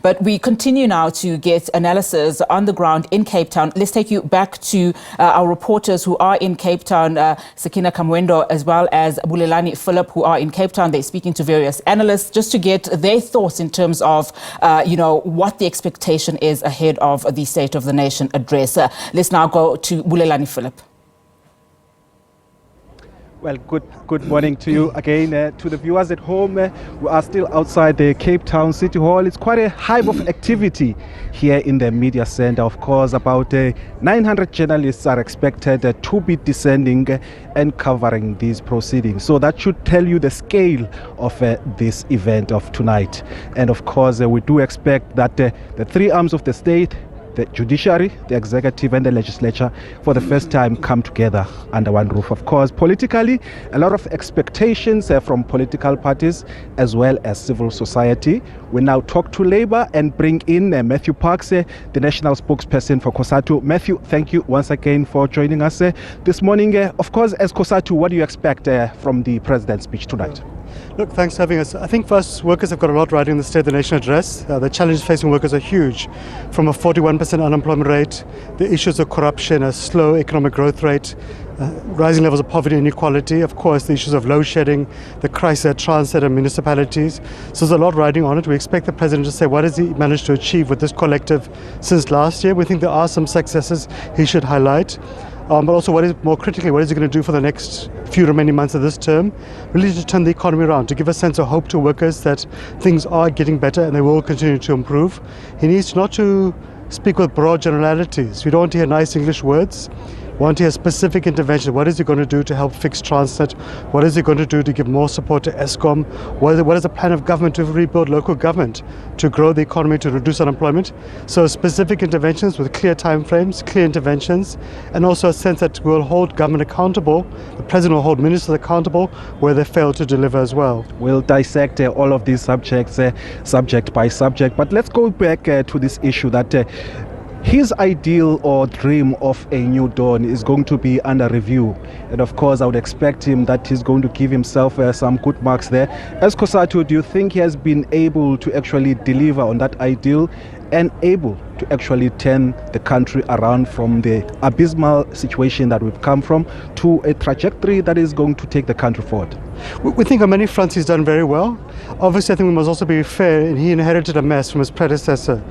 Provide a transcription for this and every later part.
But we continue now to get analysis on the ground in Cape Town. Let's take you back to our reporters who are in Cape Town, Sakina Kamwendo as well as Bulelani Phillip, who are in Cape Town. They're speaking to various analysts just to get their thoughts in terms of, what the expectation is ahead of the State of the Nation address. Let's now go to Bulelani Phillip. Well, good morning to you again. To the viewers at home, we are still outside the Cape Town City Hall. It's quite a hive of activity here in the media center. Of course, about 900 journalists are expected to be descending and covering these proceedings. So that should tell you the scale of this event of tonight. And of course, we do expect that the three arms of the state, the judiciary, the executive and the legislature, for the first time come together under one roof. Of course, politically, a lot of expectations from political parties as well as civil society. We now talk to Labour and bring in Matthew Parks, the national spokesperson for Cosatu. Matthew, thank you once again for joining us this morning. Of course, as Cosatu, what do you expect from the President's speech tonight? Look, thanks for having us. I think first, workers have got a lot riding in the State of the Nation address. The challenges facing workers are huge. From a 41% unemployment rate, the issues of corruption, a slow economic growth rate, rising levels of poverty and inequality, of course the issues of load shedding, the crisis at transit and municipalities. So there's a lot riding on it. We expect the President to say what has he managed to achieve with this collective since last year. We think there are some successes he should highlight. But also, what is more critically, what is he going to do for the next few remaining months of this term? Really to turn the economy around, to give a sense of hope to workers that things are getting better and they will continue to improve. He needs not to speak with broad generalities. We don't want to hear nice English words. We want to hear specific intervention. What is he going to do to help fix transit? What is he going to do to give more support to ESCOM? What is the plan of government to rebuild local government, to grow the economy, to reduce unemployment? So specific interventions with clear timeframes, clear interventions, and also a sense that we'll hold government accountable. The President will hold ministers accountable where they fail to deliver as well. We'll dissect all of these subjects, subject by subject. But let's go back to this issue that his ideal or dream of a new dawn is going to be under review. And of course, I would expect him that he's going to give himself some good marks there. As Cosatu, do you think he has been able to actually deliver on that ideal and able to actually turn the country around from the abysmal situation that we've come from to a trajectory that is going to take the country forward? We think on many fronts he's done very well. Obviously, I think we must also be fair, and he inherited a mess from his predecessor.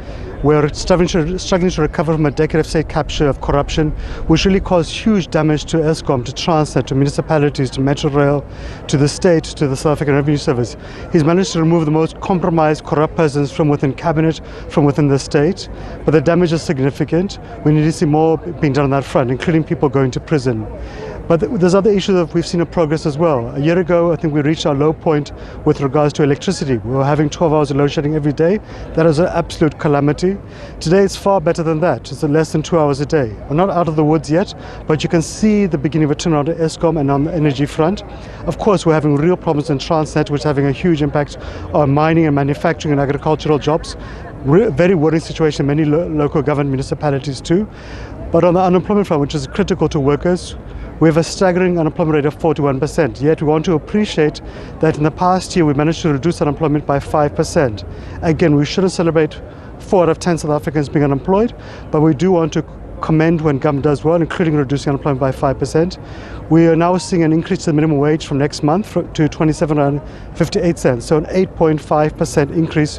We're struggling to recover from a decade of state capture of corruption, which really caused huge damage to ESCOM, to Transnet, to municipalities, to Metro Rail, to the state, to the South African Revenue Service. He's managed to remove the most compromised, corrupt persons from within cabinet, from within the state, but the damage is significant. We need to see more being done on that front, including people going to prison. But there's other issues that we've seen a progress as well. A year ago, I think we reached our low point with regards to electricity. We were having 12 hours of load shedding every day. That is an absolute calamity. Today, it's far better than that. It's less than 2 hours a day. We're not out of the woods yet, but you can see the beginning of a turnaround at ESCOM and on the energy front. Of course, we're having real problems in Transnet, which is having a huge impact on mining and manufacturing and agricultural jobs. Very worrying situation in many local government municipalities too. But on the unemployment front, which is critical to workers, we have a staggering unemployment rate of 41%. Yet we want to appreciate that in the past year we managed to reduce unemployment by 5%. Again, we shouldn't celebrate 4 out of 10 South Africans being unemployed, but we do want to commend when government does well, including reducing unemployment by 5%. We are now seeing an increase in the minimum wage from next month to 27.58 cents, so an 8.5% increase,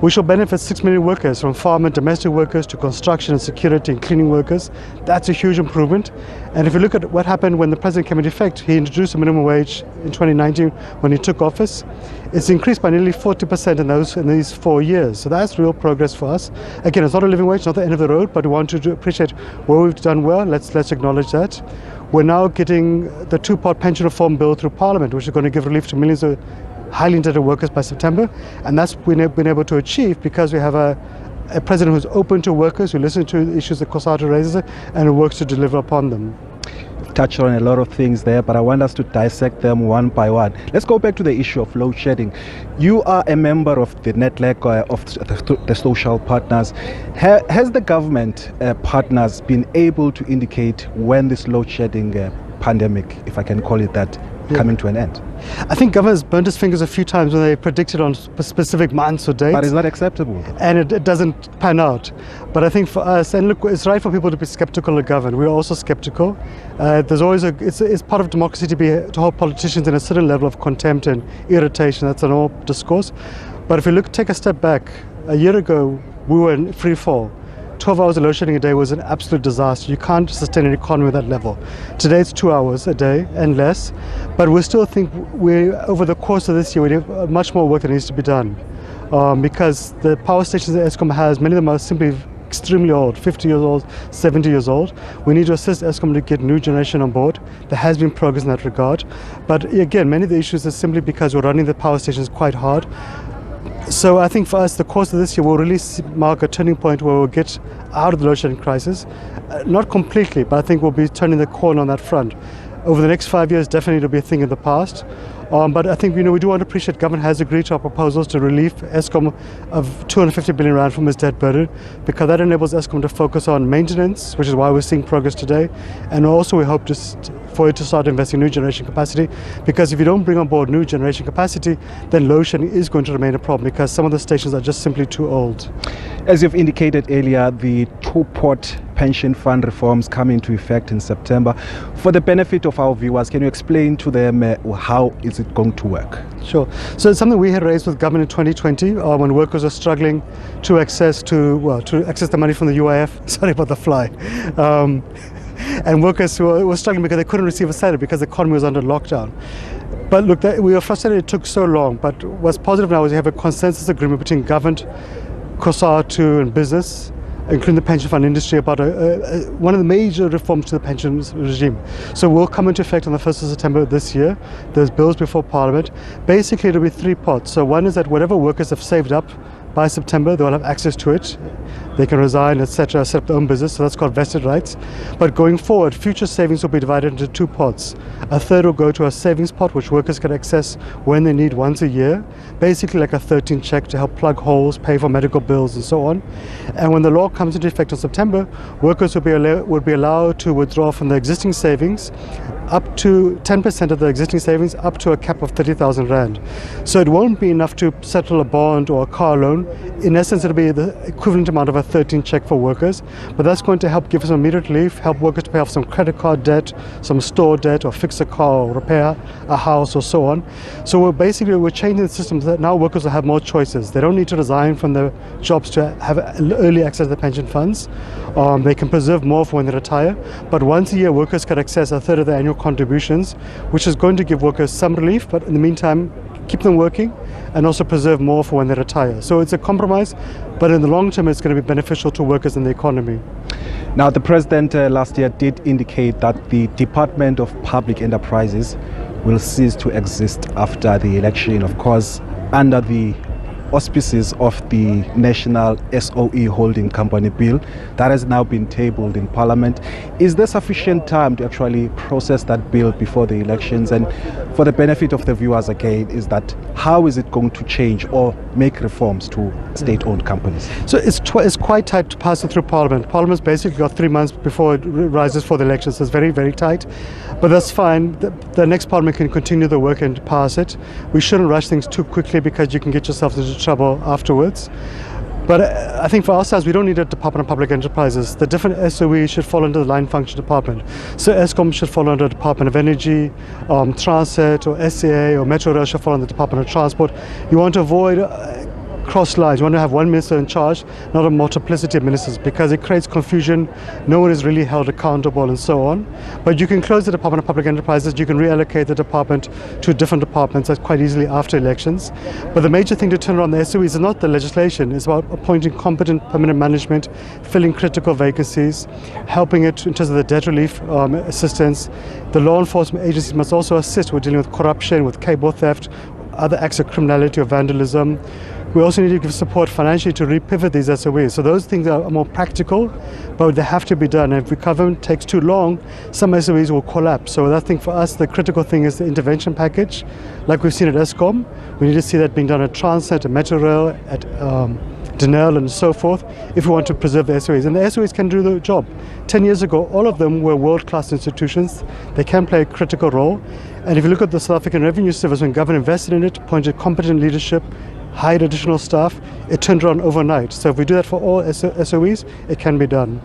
which will benefit 6 million workers, from farm and domestic workers to construction and security and cleaning workers. That's a huge improvement. And if you look at what happened when the President came into effect, he introduced a minimum wage in 2019 when he took office. It's increased by nearly 40% in these 4 years. So that's real progress for us. Again, it's not a living wage, not the end of the road, but we want to appreciate where we've done well. Let's acknowledge that. We're now getting the 2-part pension reform bill through Parliament, which is going to give relief to millions of highly indebted workers by September. And that's been able to achieve because we have a President who's open to workers, who listens to the issues that Cosatu raises, and who works to deliver upon them. Touched on a lot of things there, but I want us to dissect them one by one. Let's go back to the issue of load shedding. You are a member of the network of the social partners. Has the government partners been able to indicate when this load shedding pandemic, if I can call it that, coming to an end. I think government's burnt his fingers a few times when they predicted on specific months or dates. But it's not acceptable. And it doesn't pan out. But I think for us, and look, it's right for people to be skeptical of government. We're also skeptical. There's always it's part of democracy to hold politicians in a certain level of contempt and irritation. That's an old discourse. But if we take a step back, a year ago we were in free fall. 12 hours of load shedding a day was an absolute disaster. You can't sustain an economy at that level. Today it's 2 hours a day and less, but we still think over the course of this year we have much more work that needs to be done, because the power stations that Eskom has, many of them are simply extremely old, 50 years old, 70 years old. We need to assist Eskom to get new generation on board. There has been progress in that regard, but again, many of the issues are simply because we're running the power stations quite hard. So I think for us, the course of this year will really mark a turning point where we'll get out of the load shedding crisis. Not completely, but I think we'll be turning the corner on that front. Over the next 5 years, definitely it'll be a thing in the past. But I think we do want to appreciate government has agreed to our proposals to relieve Eskom of 250 billion rand from its debt burden, because that enables Eskom to focus on maintenance, which is why we're seeing progress today. And also we hope for it to start investing in new generation capacity, because if you don't bring on board new generation capacity, then load shedding is going to remain a problem, because some of the stations are just simply too old. As you've indicated earlier, the two-pot pension fund reforms come into effect in September. For the benefit of our viewers, can you explain to them how is it going to work? Sure. So it's something we had raised with government in 2020 when workers were struggling to access the money from the UIF. Sorry about the fly. And workers who were struggling because they couldn't receive a salary because the economy was under lockdown. But look, we were frustrated it took so long. But what's positive now is we have a consensus agreement between government, Cosatu and business, including the pension fund industry, about one of the major reforms to the pensions regime. So will come into effect on the 1st of September this year. There's bills before Parliament. Basically, it'll be three pots. So one is that whatever workers have saved up by September, they'll have access to it. They can resign, etc., set up their own business, so that's called vested rights. But going forward, future savings will be divided into two pots. A third will go to a savings pot, which workers can access when they need once a year, basically like a 13 check to help plug holes, pay for medical bills and so on. And when the law comes into effect in September, workers would be allowed to withdraw from the existing savings up to 10% of the existing savings, up to a cap of 30,000 rand. So it won't be enough to settle a bond or a car loan. In essence, it'll be the equivalent amount of a 13 check for workers, but that's going to help give some immediate relief, help workers to pay off some credit card debt, some store debt, or fix a car or repair a house or so on. So we're changing the system so that now workers will have more choices. They don't need to resign from their jobs to have early access to the pension funds. They can preserve more for when they retire, but once a year workers can access a third of their annual contributions, which is going to give workers some relief, but in the meantime keep them working and also preserve more for when they retire. So it's a compromise, but in the long term it's going to be beneficial to workers and the economy. Now, the President last year did indicate that the Department of Public Enterprises will cease to exist after the election, of course, under the auspices of the National SOE Holding Company Bill that has now been tabled in Parliament. Is there sufficient time to actually process that bill before the elections? And for the benefit of the viewers again, is that how is it going to change or make reforms to state-owned companies? So it's quite tight to pass it through Parliament. Parliament's basically got 3 months before it rises for the elections, so it's very, very tight. But that's fine. The next Parliament can continue the work and pass it. We shouldn't rush things too quickly because you can get yourself into trouble afterwards. But I think for ourselves, we don't need a Department of Public Enterprises. The different SOEs should fall under the line function department. So Eskom should fall under the Department of Energy, Transit or SCA or Metro Rail should fall under the Department of Transport. You want to avoid cross lines. You want to have one minister in charge, not a multiplicity of ministers, because it creates confusion. No one is really held accountable and so on. But you can close the Department of Public Enterprises. You can reallocate the department to different departments quite easily after elections. But the major thing to turn around the SOEs is not the legislation. It's about appointing competent permanent management, filling critical vacancies, helping it in terms of the debt relief assistance. The law enforcement agencies must also assist with dealing with corruption, with cable theft, other acts of criminality or vandalism. We also need to give support financially to repivot these SOEs. So those things are more practical, but they have to be done. And if the government takes too long, some SOEs will collapse. So I think for us, the critical thing is the intervention package. Like we've seen at Eskom, we need to see that being done at Transit, at Metro Rail, at Denel and so forth, if we want to preserve the SOEs. And the SOEs can do the job. 10 years ago, all of them were world-class institutions. They can play a critical role. And if you look at the South African Revenue Service, when government invested in it, appointed competent leadership, hired additional staff, it turned around overnight. So if we do that for all SOEs, it can be done.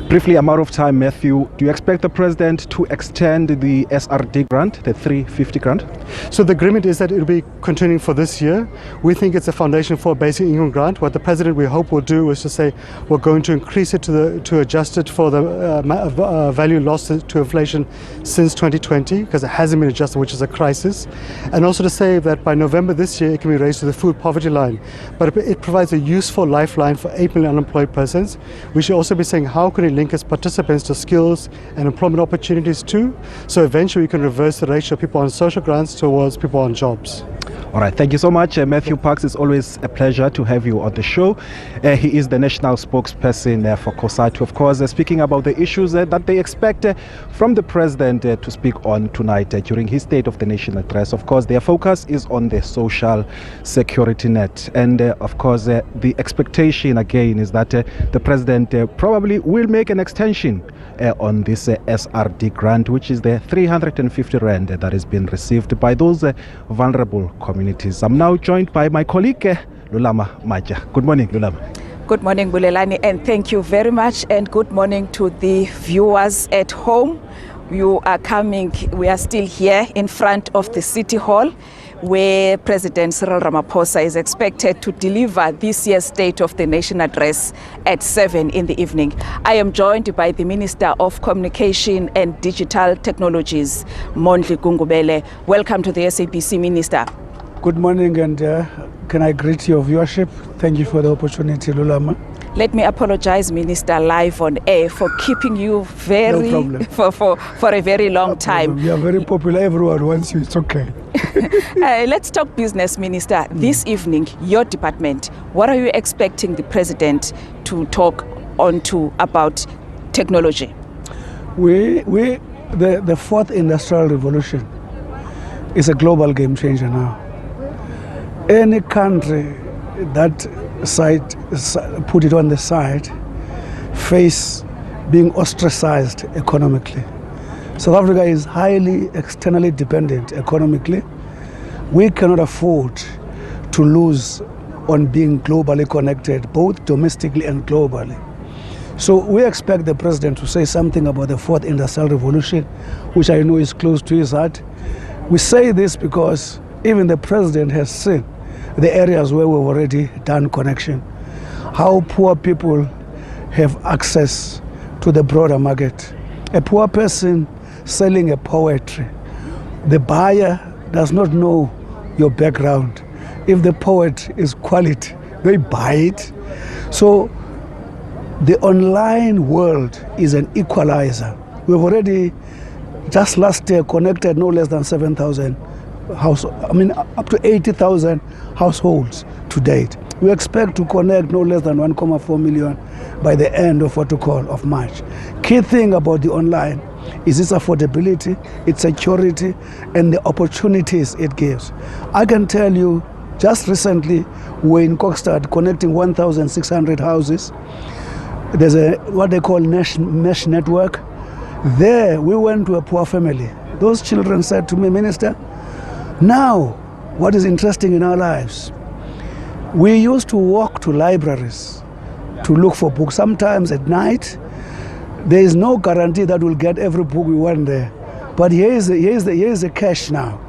Briefly, I'm out of time, Matthew. Do you expect the president to extend the SRD grant, the 350 grant? So the agreement is that it will be continuing for this year. We think it's a foundation for a basic income grant. What the president, we hope, will do is to say we're going to increase it to adjust it for the value lost to inflation since 2020, because it hasn't been adjusted, which is a crisis. And also to say that by November this year, it can be raised to the food poverty line. But it provides a useful lifeline for 8 million unemployed persons. We should also be saying, how can it link as participants to skills and employment opportunities too, so eventually we can reverse the ratio of people on social grants towards people on jobs. All right, thank you so much, Matthew Parks. It's always a pleasure to have you on the show. He is the national spokesperson for Cosatu, of course, speaking about the issues that they expect from the president to speak on tonight during his State of the Nation address. Of course, their focus is on the social security net. And of course, the expectation again is that the president probably will make an extension on this SRD grant, which is the 350 rand that has been received by those vulnerable communities. I'm now joined by my colleague, Lulama Maja. Good morning, Lulama. Good morning, Bulelani, and thank you very much, and good morning to the viewers at home. We are still here in front of the City Hall, where President Cyril Ramaphosa is expected to deliver this year's State of the Nation address at 7 in the evening. I am joined by the Minister of Communication and Digital Technologies, Mondli Gungubele. Welcome to the SABC, Minister. Good morning, and can I greet your viewership? Thank you for the opportunity, Lulama. Let me apologize, Minister, live on air for keeping you for a very long time. You are very popular. Everyone wants you. It's okay. Let's talk business, Minister. This evening, your department, what are you expecting the president to talk on to about technology? The fourth industrial revolution is a global game changer now. Any country that put it on the side face being ostracized economically. South Africa is highly externally dependent economically. We cannot afford to lose on being globally connected, both domestically and globally. So we expect the president to say something about the fourth industrial revolution, which I know is close to his heart. We say this because even the president has seen the areas where we've already done connection, how poor people have access to the broader market. A poor person selling a poetry, the buyer does not know your background. If the poet is quality, they buy it. So the online world is an equalizer. We've already, just last year, connected no less than 7,000 up to 80,000 households to date. We expect to connect no less than 1.4 million by the end of of March. Key thing about the online is its affordability, its security, and the opportunities it gives. I can tell you, just recently, we're in Kokstad connecting 1,600 houses. There's what they call mesh network. There, we went to a poor family. Those children said to me, Minister, now, what is interesting in our lives, we used to walk to libraries to look for books. Sometimes at night, there is no guarantee that we'll get every book we want there. But here is the cash now.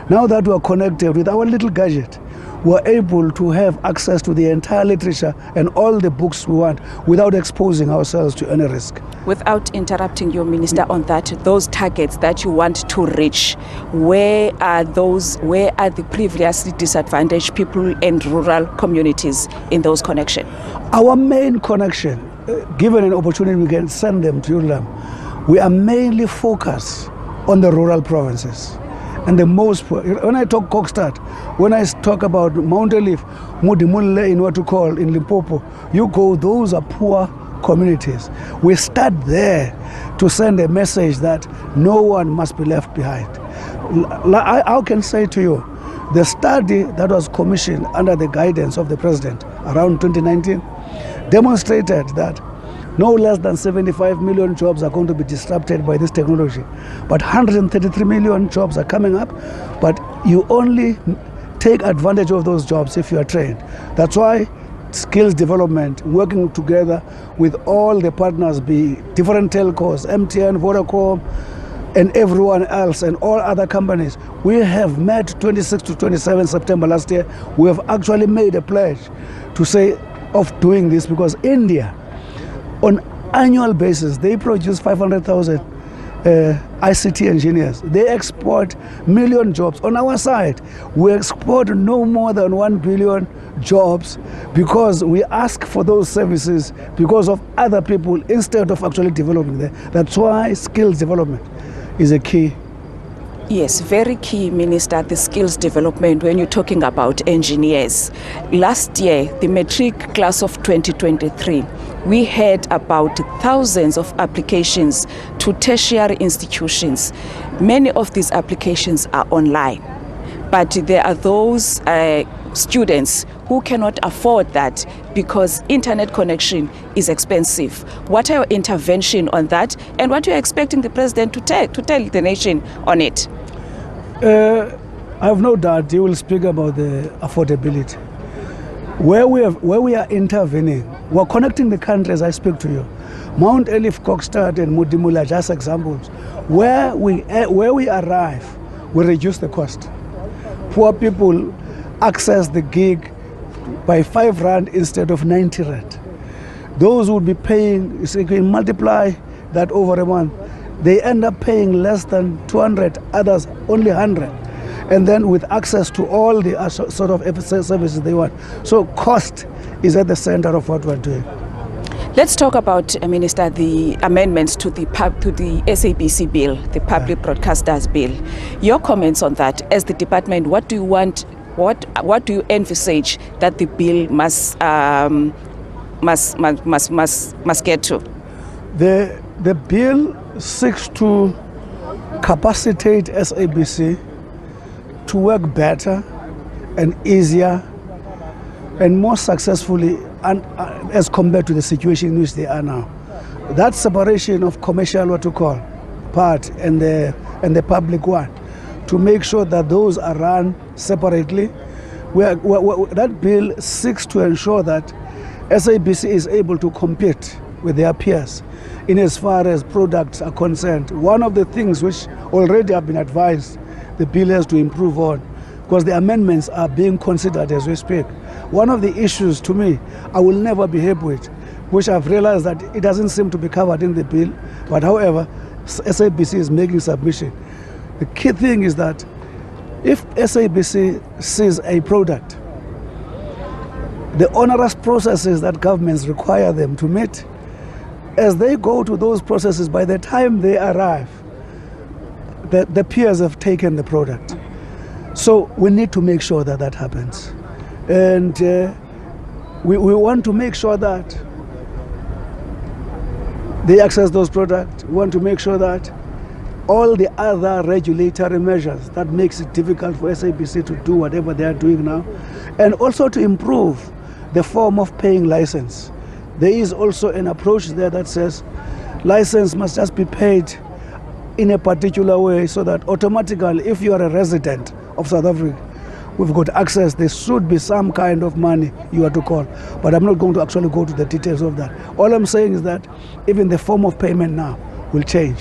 Now that we're connected with our little gadget, we're able to have access to the entire literature and all the books we want without exposing ourselves to any risk. Without interrupting you, Minister, on that, those targets that you want to reach, where are the previously disadvantaged people and rural communities in those connections? Our main connection, given an opportunity, we can send them to Ulam. We are mainly focused on the rural provinces. And the most, when I talk Kokstad, when I talk about Mountain Leaf, Mudimulle in what you call in Limpopo, those are poor communities. We start there to send a message that no one must be left behind. I can say to you, the study that was commissioned under the guidance of the president around 2019 demonstrated that no less than 75 million jobs are going to be disrupted by this technology. But 133 million jobs are coming up, but you only take advantage of those jobs if you are trained. That's why skills development, working together with all the partners, be different telcos, MTN, Vodacom, and everyone else, and all other companies. We have met 26 to 27 September last year. We have actually made a pledge to say of doing this, because India, on annual basis, they produce 500,000 ICT engineers. They export million jobs. On our side, we export no more than 1 billion jobs because we ask for those services because of other people instead of actually developing them. That's why skills development is a key. Yes, very key, Minister, the skills development when you're talking about engineers. Last year, the matric class of 2023, we had about thousands of applications to tertiary institutions. Many of these applications are online, but there are those students who cannot afford that because internet connection is expensive. What are your intervention on that, and what are you expecting the president to tell the nation on it? I have no doubt he will speak about the affordability. Where we are intervening, we're connecting the country as I speak to you. Mount Elif, Kokstad, and Mudimula are just examples. Where we arrive, we reduce the cost. Poor people access the gig by 5 rand instead of 90 rand. Those would be paying, you can multiply that over a month. They end up paying less than 200, others only 100. And then with access to all the sort of services they want. So cost is at the center of what we're doing. Let's talk about, Minister, the amendments to the SABC bill, the Public Broadcasters Bill. Your comments on that as the department, what do you want, what do you envisage that the bill must get to? The bill seeks to capacitate SABC to work better and easier and more successfully as compared to the situation in which they are now. That separation of commercial, what you call, part and the public one, to make sure that those are run separately. That bill seeks to ensure that SABC is able to compete with their peers in as far as products are concerned. One of the things which already have been advised the bill has to improve on, because the amendments are being considered as we speak. One of the issues to me I will never be happy with, which I've realized that it doesn't seem to be covered in the bill, but however, SABC is making submission. The key thing is that if SABC sees a product, the onerous processes that governments require them to meet, as they go to those processes, by the time they arrive, the peers have taken the product. So we need to make sure that that happens. And we want to make sure that they access those products. We want to make sure that all the other regulatory measures that makes it difficult for SABC to do whatever they are doing now, and also to improve the form of paying license. There is also an approach there that says license must just be paid in a particular way, so that automatically, if you are a resident of South Africa, we've got access. There should be some kind of money you are to call, but I'm not going to actually go to the details of that. All I'm saying is that even the form of payment now will change.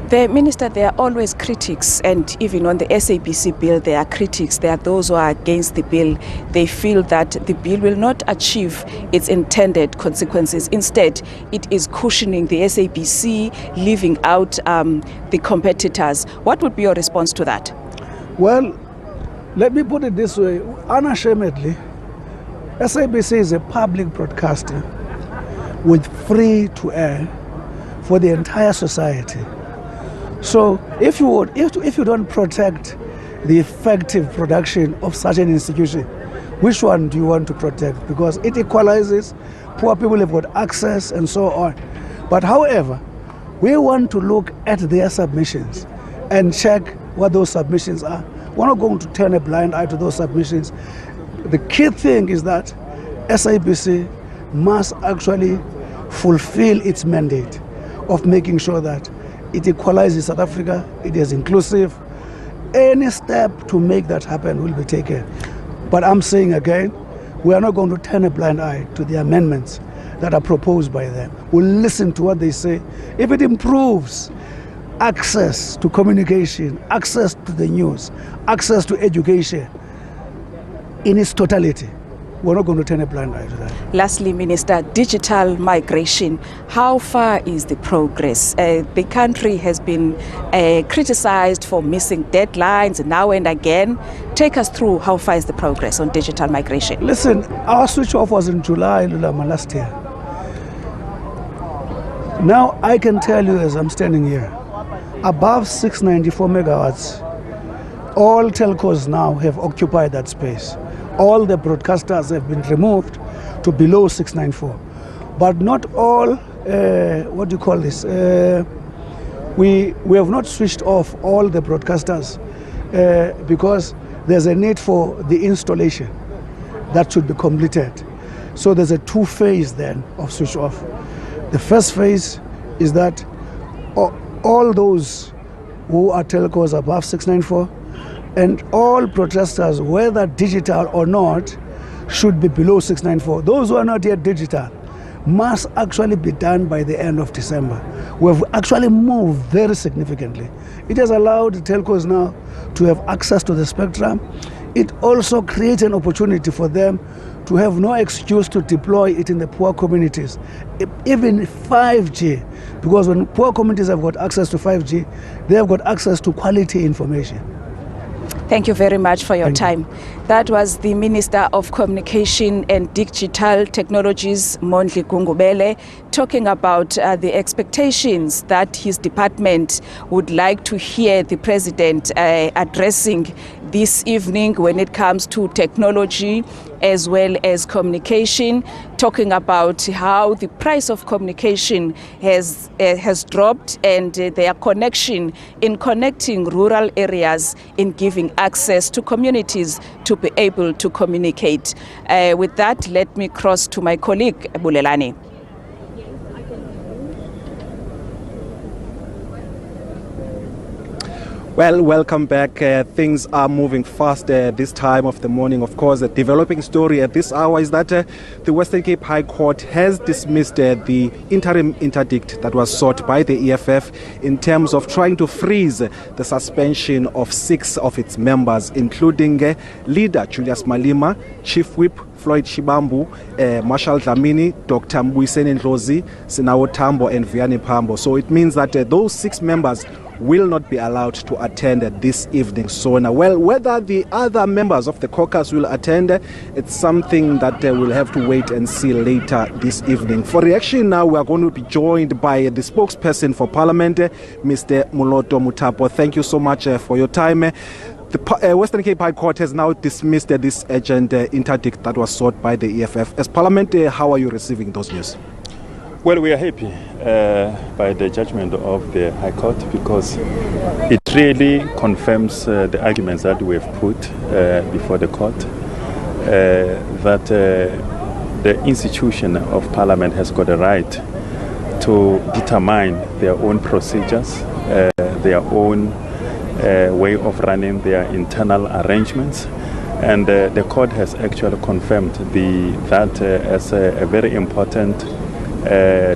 The Minister, there are always critics, and even on the SABC bill, there are critics. There are those who are against the bill. They feel that the bill will not achieve its intended consequences. Instead, it is cushioning the SABC, leaving out the competitors. What would be your response to that? Well, let me put it this way. Unashamedly, SABC is a public broadcaster with free to air for the entire society. So if you don't protect the effective production of such an institution, which one do you want to protect? Because it equalizes, poor people have got access and so on. But however, we want to look at their submissions and check what those submissions are. We're not going to turn a blind eye to those submissions. The key thing is that SABC must actually fulfill its mandate of making sure that it equalizes South Africa, it is inclusive. Any step to make that happen will be taken. But I'm saying again, we are not going to turn a blind eye to the amendments that are proposed by them. We'll listen to what they say. If it improves access to communication, access to the news, access to education in its totality, we're not going to turn a blind eye to that. Lastly, Minister, digital migration, how far is the progress? The country has been criticized for missing deadlines now and again. Take us through how far is the progress on digital migration? Listen, our switch off was in July last year. Now I can tell you as I'm standing here, above 694 megawatts, all telcos now have occupied that space. All the broadcasters have been removed to below 694. But not all, what do you call this? We have not switched off all the broadcasters because there's a need for the installation that should be completed. So there's a two-phase then of switch off. The first phase is that all those who are telcos above 694 and all broadcasters, whether digital or not, should be below 694. Those who are not yet digital must actually be done by the end of December. We have actually moved very significantly. It has allowed the telcos now to have access to the spectrum. It also creates an opportunity for them to have no excuse to deploy it in the poor communities, even 5G, because when poor communities have got access to 5G, they have got access to quality information. Thank you very much for your time. That was the Minister of Communication and Digital Technologies, Mondli Gungubele, talking about the expectations that his department would like to hear the President addressing this evening when it comes to technology as well as communication, talking about how the price of communication has dropped and their connection in connecting rural areas in giving access to communities to be able to communicate. With that, let me cross to my colleague, Bulelani. Well, welcome back. Things are moving fast this time of the morning. Of course, a developing story at this hour is that the Western Cape High Court has dismissed the interim interdict that was sought by the EFF in terms of trying to freeze the suspension of 6 of its members, including leader Julius Malema, Chief Whip Floyd Shibambu, Marshal Dlamini, Dr. Mbuyiseni Ndlozi, Sinawo Tambo, and Vianney Pambo. So it means that those 6 members will not be allowed to attend this evening's SONA. Well, whether the other members of the caucus will attend, it's something that we'll have to wait and see later this evening. For reaction now, we are going to be joined by the spokesperson for Parliament, Mr. Muloto Mutapo. Thank you so much for your time. The Western Cape High Court has now dismissed this urgent interdict that was sought by the EFF. As Parliament, how are you receiving those news? Well, we are happy by the judgment of the High Court because it really confirms the arguments that we have put before the court, that the institution of Parliament has got a right to determine their own procedures, their own way of running their internal arrangements. And the court has actually confirmed that as a very important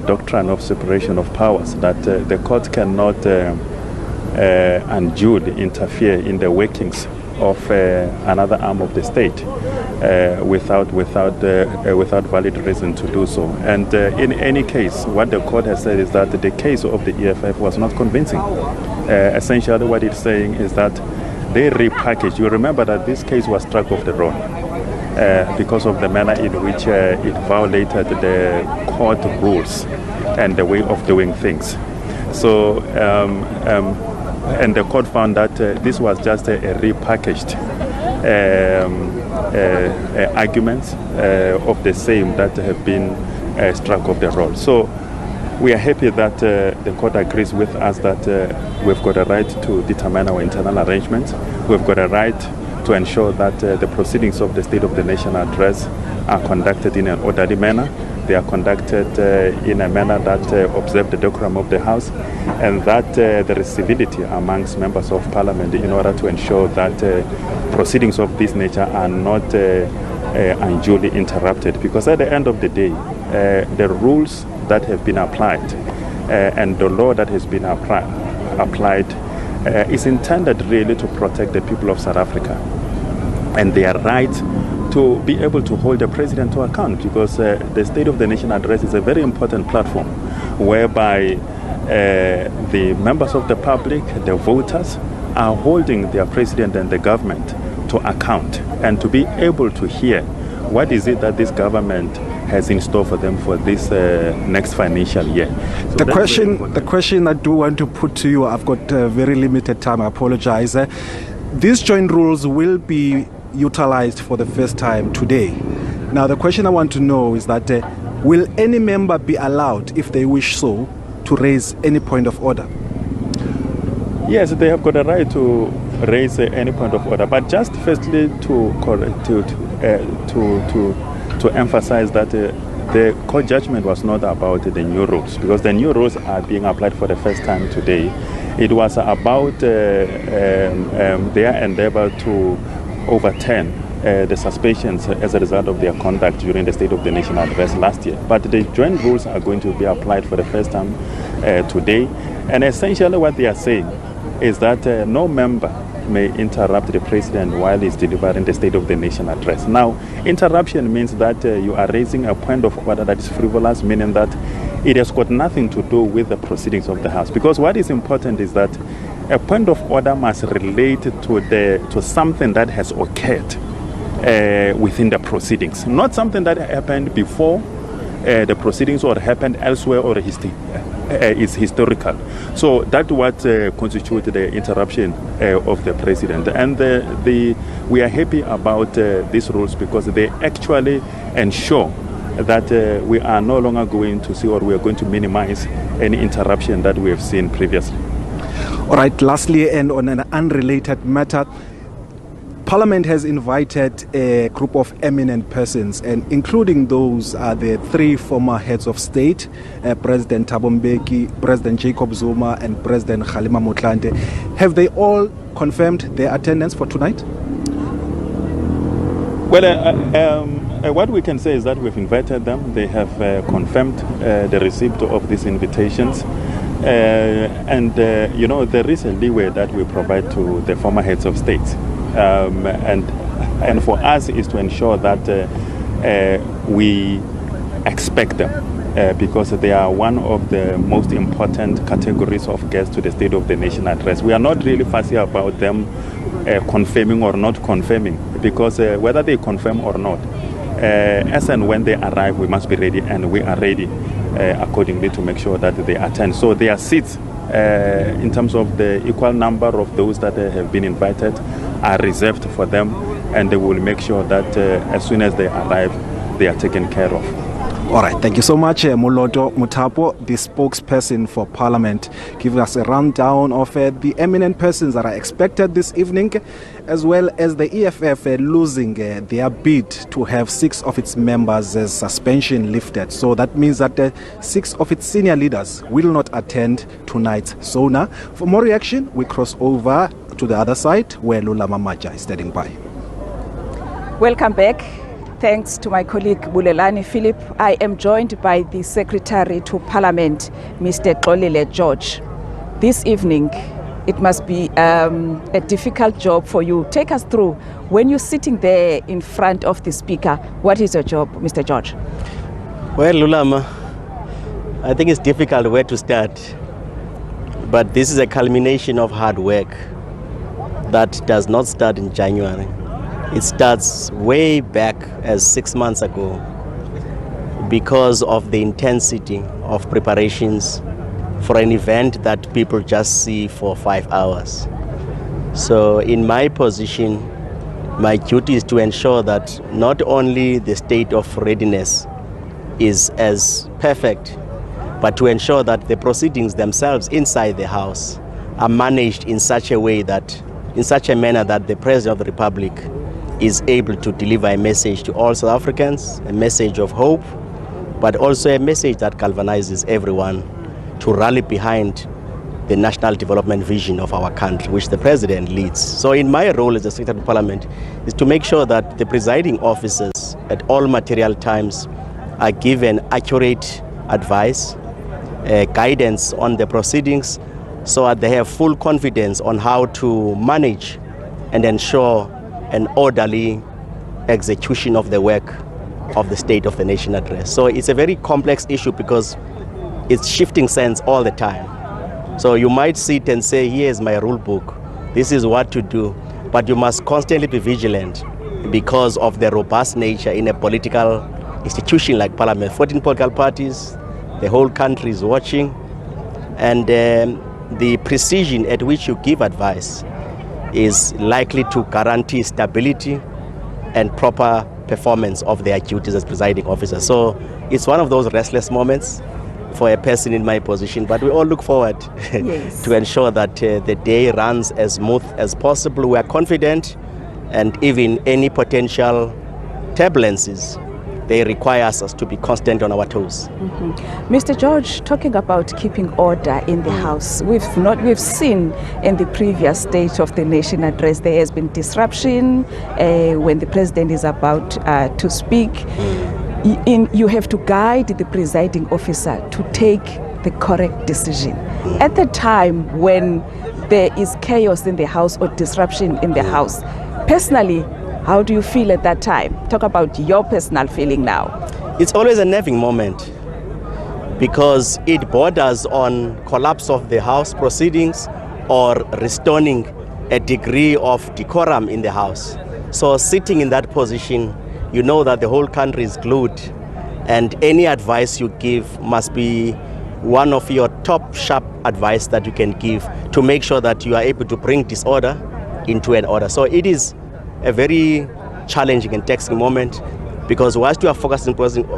doctrine of separation of powers, that the court cannot unduly interfere in the workings of another arm of the state without valid reason to do so. And in any case, what the court has said is that the case of the EFF was not convincing. Essentially, what it's saying is that they repackaged. You remember that this case was struck off the road because of the manner in which it violated the court rules and the way of doing things. So, and the court found that this was just a repackaged arguments of the same that have been struck off the road. So, we are happy that the court agrees with us that we've got a right to determine our internal arrangements. We've got a right to ensure that the proceedings of the State of the Nation address are conducted in an orderly manner. They are conducted in a manner that observe the decorum of the House, and that there is civility amongst members of Parliament in order to ensure that proceedings of this nature are not unduly interrupted. Because at the end of the day, the rules that have been applied and the law that has been applied is intended really to protect the people of South Africa and their right to be able to hold the president to account, because the State of the Nation address is a very important platform whereby the members of the public, the voters, are holding their president and the government to account and to be able to hear what is it that this government has in store for them for this next financial year. So the question I do want to put to you, I've got very limited time, I apologize. These joint rules will be utilized for the first time today. Now the question I want to know is that will any member be allowed, if they wish so, to raise any point of order? Yes, they have got a right to raise any point of order, but just firstly to emphasize that the court judgment was not about the new rules, because the new rules are being applied for the first time today. It was about their endeavor to overturn the suspicions as a result of their conduct during the State of the Nation address last year. But the joint rules are going to be applied for the first time today. And essentially what they are saying is that no member may interrupt the president while he's delivering the State of the Nation address. Now, interruption means that you are raising a point of order that is frivolous, meaning that it has got nothing to do with the proceedings of the House. Because what is important is that a point of order must relate to something that has occurred within the proceedings, not something that happened before the proceedings or happened elsewhere or is historical. So that's what constitutes the interruption of the president. And we are happy about these rules because they actually ensure that we are no longer going to see, or we are going to minimize any interruption that we have seen previously. All right, lastly, and on an unrelated matter, Parliament has invited a group of eminent persons, and including those are the three former heads of state, President Thabo Mbeki, President Jacob Zuma, and President Kgalema Motlanthe. Have they all confirmed their attendance for tonight? Well, what we can say is that we've invited them. They have confirmed the receipt of these invitations. And there is a leeway that we provide to the former heads of state. And for us is to ensure that we expect them because they are one of the most important categories of guests to the State of the Nation address. We are not really fussy about them confirming or not confirming, because whether they confirm or not, as and when they arrive, we must be ready, and we are ready accordingly to make sure that they attend. So their seats, in terms of the equal number of those that have been invited, are reserved for them, and they will make sure that as soon as they arrive, they are taken care of. All right, thank you so much, Moloto Muthapo, the spokesperson for Parliament, giving us a rundown of the eminent persons that are expected this evening, as well as the EFF losing their bid to have 6 of its members' suspension lifted. So that means that 6 of its senior leaders will not attend tonight's SONA. For more reaction, we cross over to the other side where Lula Mamaja is standing by. Welcome back. Thanks to my colleague Bulelani Phillip. I am joined by the Secretary to Parliament, Mr. Xolile George. This evening, it must be a difficult job for you. Take us through, when you're sitting there in front of the Speaker, what is your job, Mr. George? Well, Lulama, I think it's difficult where to start. But this is a culmination of hard work that does not start in January. It starts way back as 6 months ago because of the intensity of preparations for an event that people just see for 5 hours. So in my position, my duty is to ensure that not only the state of readiness is as perfect, but to ensure that the proceedings themselves inside the House are managed in such a way that in such a manner that the President of the Republic is able to deliver a message to all South Africans, a message of hope, but also a message that galvanizes everyone to rally behind the national development vision of our country, which the President leads. So in my role as the Secretary of Parliament is to make sure that the presiding officers at all material times are given accurate advice, guidance on the proceedings, so that they have full confidence on how to manage and ensure an orderly execution of the work of the State of the Nation address. So it's a very complex issue because it's shifting sands all the time. So you might sit and say, here's my rule book, this is what to do, but you must constantly be vigilant because of the robust nature in a political institution like Parliament. 14 political parties, the whole country is watching, and the precision at which you give advice is likely to guarantee stability and proper performance of their duties as presiding officer. So it's one of those restless moments for a person in my position, but we all look forward to ensure that the day runs as smooth as possible. We are confident, and even any potential turbulences, they require us to be constant on our toes. Mr. George, talking about keeping order in the House, we've seen in the previous State of the Nation address there has been disruption when the President is about to speak. You have to guide the presiding officer to take the correct decision. At the time when there is chaos in the House or disruption in the House, personally, how do you feel at that time? Talk about your personal feeling now. It's always a nerving moment because it borders on collapse of the House proceedings or restoring a degree of decorum in the House. So sitting in that position, you know that the whole country is glued, and any advice you give must be one of your top sharp advice that you can give to make sure that you are able to bring disorder into an order. So it is a very challenging and taxing moment because whilst you are focused on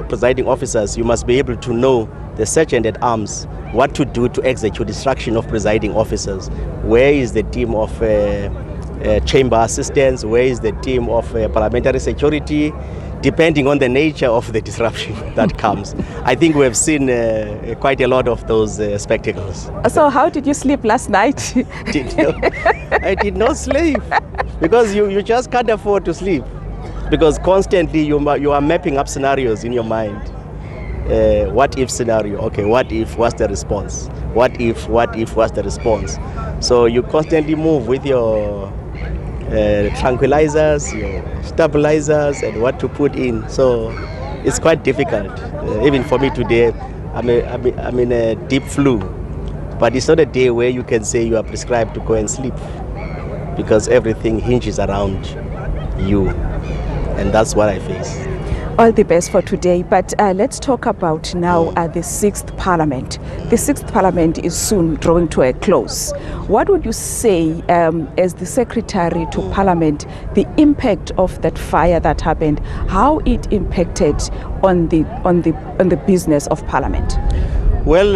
presiding officers, you must be able to know the sergeant at arms, what to do to execute instruction of presiding officers. Where is the team of chamber assistants? Where is the team of parliamentary security? Depending on the nature of the disruption that comes. I think we have seen quite a lot of those spectacles. So how did you sleep last night? I did not sleep because you just can't afford to sleep because constantly you are mapping up scenarios in your mind. What if scenario? Okay, what if? What's the response? What if? What's the response? So you constantly move with your tranquilizers, your stabilizers, and what to put in. So it's quite difficult. Even for me today, I'm in a deep flu, but it's not a day where you can say you are prescribed to go and sleep because everything hinges around you, and that's what I face. All the best for today, but let's talk about now the 6th Parliament. The 6th Parliament is soon drawing to a close. What would you say as the Secretary to Parliament, the impact of that fire that happened, how it impacted on the business of Parliament? Well,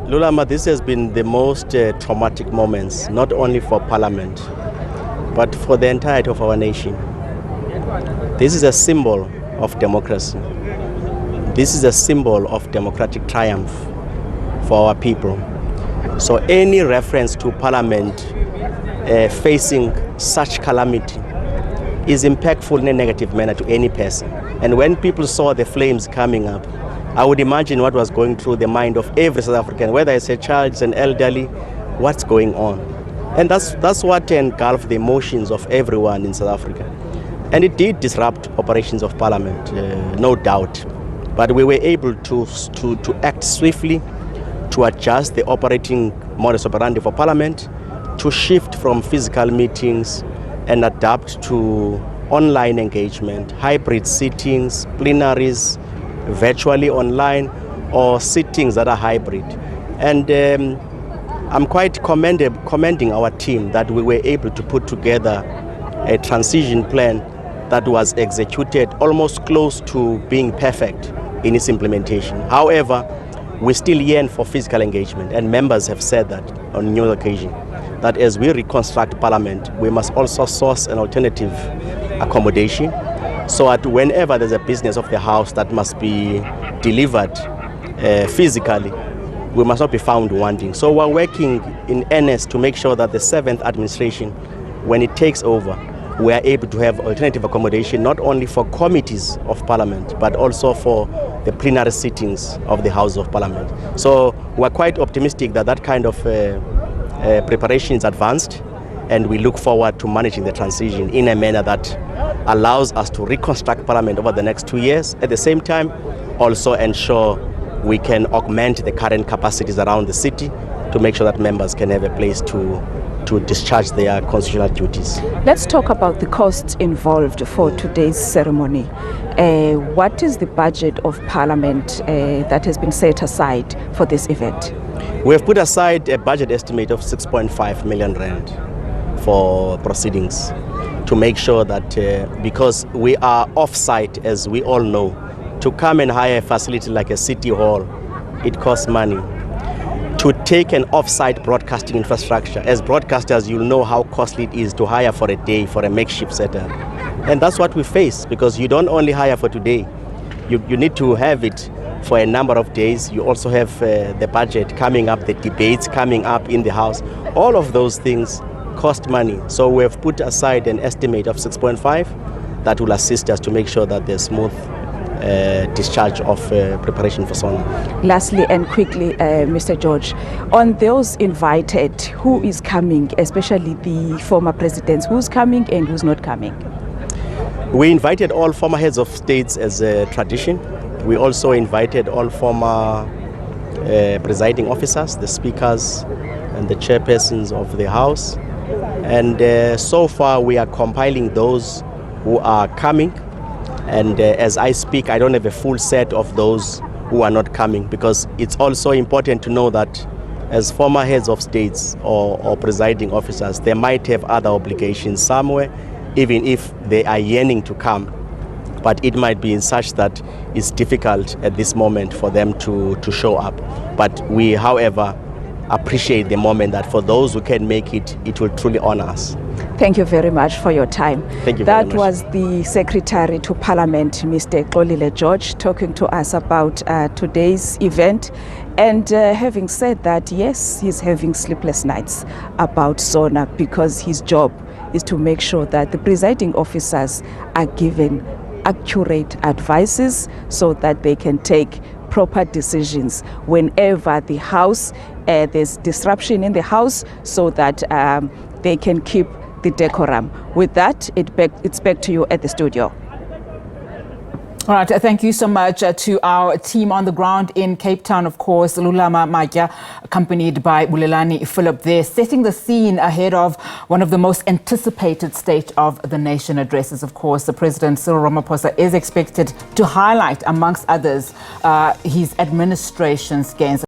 Lulama, this has been the most traumatic moments, not only for Parliament, but for the entirety of our nation. This is a symbol of democracy. This is a symbol of democratic triumph for our people. So any reference to Parliament facing such calamity is impactful in a negative manner to any person. And when people saw the flames coming up, I would imagine what was going through the mind of every South African, whether it's a child, it's an elderly, what's going on. And that's what engulfed the emotions of everyone in South Africa. And it did disrupt operations of Parliament, no doubt. But we were able to act swiftly, to adjust the operating modus operandi for Parliament, to shift from physical meetings and adapt to online engagement, hybrid sittings, plenaries, virtually online, or sittings that are hybrid. And I'm quite commending our team that we were able to put together a transition plan that was executed almost close to being perfect in its implementation. However, we still yearn for physical engagement, and members have said that on numerous occasions. that as we reconstruct Parliament, we must also source an alternative accommodation so that whenever there's a business of the House that must be delivered physically, we must not be found wanting. So we're working in earnest to make sure that the 7th administration, when it takes over, we are able to have alternative accommodation not only for committees of Parliament, but also for the plenary sittings of the House of Parliament. So we're quite optimistic that that kind of preparation is advanced, and we look forward to managing the transition in a manner that allows us to reconstruct Parliament over the next 2 years. At the same time, also ensure we can augment the current capacities around the city to make sure that members can have a place to discharge their constitutional duties. Let's talk about the costs involved for today's ceremony. What is the budget of Parliament that has been set aside for this event? We have put aside a budget estimate of 6.5 million rand for proceedings to make sure that because we are off-site, as we all know, to come and hire a facility like a city hall, it costs money. To take an off-site broadcasting infrastructure, as broadcasters, you'll know how costly it is to hire for a day for a makeshift setup. And that's what we face, because you don't only hire for today. You need to have it for a number of days. You also have the budget coming up, the debates coming up in the House. All of those things cost money. So we have put aside an estimate of 6.5 that will assist us to make sure that there's smooth discharge of preparation for SONA. Lastly and quickly, Mr. George, on those invited, who is coming, especially the former presidents, who's coming and who's not coming? We invited all former heads of states as a tradition. We also invited all former presiding officers, the speakers and the chairpersons of the House. And so far we are compiling those who are coming. And as I speak, I don't have a full set of those who are not coming, because it's also important to know that as former heads of states or presiding officers, they might have other obligations somewhere, even if they are yearning to come. But it might be in such that it's difficult at this moment for them to show up. But we, however, appreciate the moment that for those who can make it, it will truly honor us. Thank you very much for your time. Thank you very much. That was the Secretary to Parliament, Mr. Xolile George, talking to us about today's event. And having said that, yes, he's having sleepless nights about SONA, because his job is to make sure that the presiding officers are given accurate advices so that they can take proper decisions whenever the House, there's disruption in the House, so that they can keep the decorum. With that, it's back to you at the studio. All right, thank you so much to our team on the ground in Cape Town, of course, Lulama Matya, accompanied by Bulelani Phillip there, setting the scene ahead of one of the most anticipated State of the Nation addresses. Of course, the President Cyril Ramaphosa is expected to highlight, amongst others, his administration's gains.